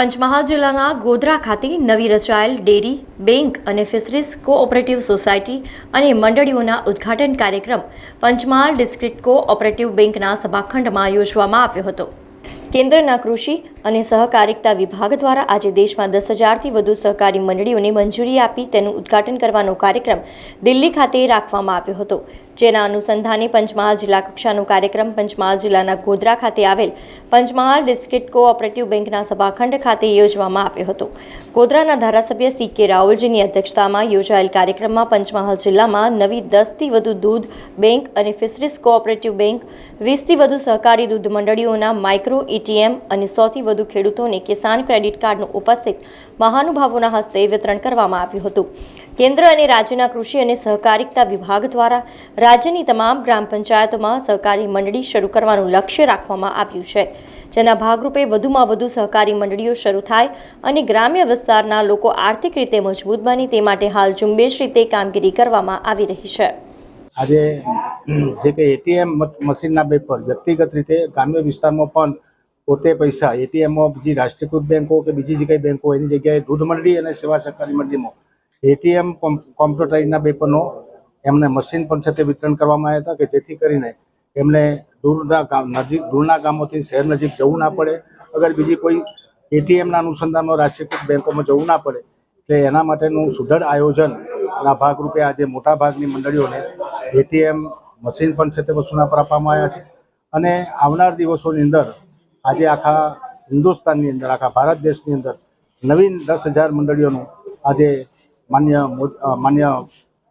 પંચમહાલ જિલ્લાના ગોધરા ખાતે નવી રચાયેલ ડેરી, બેંક અને ફિશરીઝ કોઓપરેટિવ સોસાયટી અને મંડળીઓના ઉદ્ઘાટન કાર્યક્રમ પંચમહાલ ડિસ્ટ્રિક્ટ કોઓપરેટિવ બેંકના સભાખંડમાં યોજવામાં આવ્યો હતો। કેન્દ્રના કૃષિ અને સહકારિતા વિભાગ દ્વારા આજે દેશમાં 10,000થી વધુ સહકારી મંડળીઓને મંજૂરી આપી તેનું ઉદ્ઘાટન કરવાનો કાર્યક્રમ દિલ્હી ખાતે રાખવામાં આવ્યો હતો। જેના અનુસંધાને પંચમહાલ જિલ્લા કક્ષાનો કાર્યક્રમ પંચમહાલ જિલ્લાના ગોધરા ખાતે આવેલ પંચમહાલ ડિસ્ટ્રિક્ટ કોઓપરેટિવ બેંકના સભાખંડ ખાતે યોજવામાં આવ્યો હતો। ગોધરાના ધારાસભ્ય CK રાવલજીની અધ્યક્ષતામાં યોજાયેલ કાર્યક્રમમાં પંચમહાલ જિલ્લામાં નવી 10થી વધુ દૂધ બેંક અને ફિશરીઝ કોઓપરેટિવ બેંક, 20થી વધુ સહકારી દૂધ મંડળીઓના માઇક્રો ATM અને 100થી વધુ ખેડૂતોને કિસાન ક્રેડિટ કાર્ડનું ઉપસ્થિત મહાનુભાવોના હસ્તે વિતરણ કરવામાં આવ્યું હતું। કેન્દ્ર અને રાજ્યના કૃષિ અને સહકારિતા વિભાગ દ્વારા રાજ્યની તમામ ગ્રામ પંચાયતોમાં સહકારી મંડળી શરૂ કરવાનું લક્ષ્ય રાખવામાં આવ્યું છે। જેના ભાગરૂપે વધુમાં વધુ સહકારી મંડળીઓ શરૂ થાય અને ગ્રામ્ય વિસ્તારના લોકો આર્થિક રીતે મજબૂત બને તે માટે હાલ ઝુંબેશ રીતે કામગીરી કરવામાં આવી રહી છે। આજે જે કે ATM મશીનના બે પર વ્યક્તિગત રીતે ગ્રામ્ય વિસ્તારમાં પણ પોતે પૈસા ATM બીજી રાષ્ટ્રીયકૃત બેંકો કે બીજી જે કંઈ બેંકો એની જગ્યાએ દૂધ મંડળી અને સેવા સહકારી મંડળીમાં ATM કોમ્પ્યુટરાઇઝના પેપરનો એમને મશીન પણ છે તે વિતરણ કરવામાં આવ્યા હતા કે જેથી કરીને એમને દૂરના ગામોથી શહેર નજીક જવું ના પડે। અગર બીજી કોઈ ATMના અનુસંધાનમાં રાષ્ટ્રીયકૃત બેંકોમાં જવું ના પડે એટલે એના માટેનું સુદૃઢ આયોજનના ભાગરૂપે આજે મોટાભાગની મંડળીઓને ATM મશીન પણ છે તે વસ્તુના પર આપવામાં આવ્યા છે અને આવનાર દિવસોની અંદર આજે આખા હિન્દુસ્તાનની અંદર આખા ભારત દેશની અંદર નવીન 10,000 મંડળીઓનું આજે માન્ય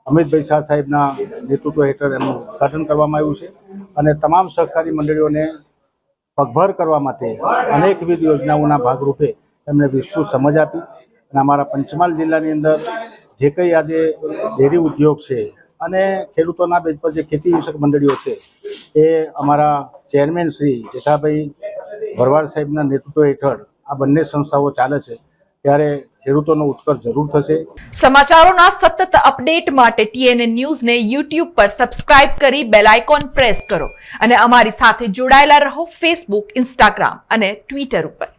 અમિતભાઈ શાહ સાહેબના નેતૃત્વ હેઠળ એનું ઉદ્ઘાટન કરવામાં આવ્યું છે અને તમામ સહકારી મંડળીઓને પગભર કરવા માટે અનેકવિધ યોજનાઓના ભાગરૂપે એમને વિસ્તૃત સમજ આપી અને અમારા પંચમહાલ જિલ્લાની અંદર જે કંઈ આજે ડેરી ઉદ્યોગ છે અને ખેડૂતોના બેઝ પર જે ખેતી વિષયક મંડળીઓ છે એ અમારા ચેરમેન શ્રી જેઠાભાઈ ભરવાડ સાહેબના નેતૃત્વ હેઠળ આ બંને સંસ્થાઓ ચાલે છે ત્યારે ખેડૂતોનો ઉત્કર્ષ જરૂર થશે। સમાચારોના સતત અપડેટ માટે TNN ન્યૂઝને YouTube પર સબસ્ક્રાઇબ કરી બેલ આઇકોન પ્રેસ કરો અને અમારી સાથે જોડાયેલા રહો Facebook, Instagram અને Twitter ઉપર।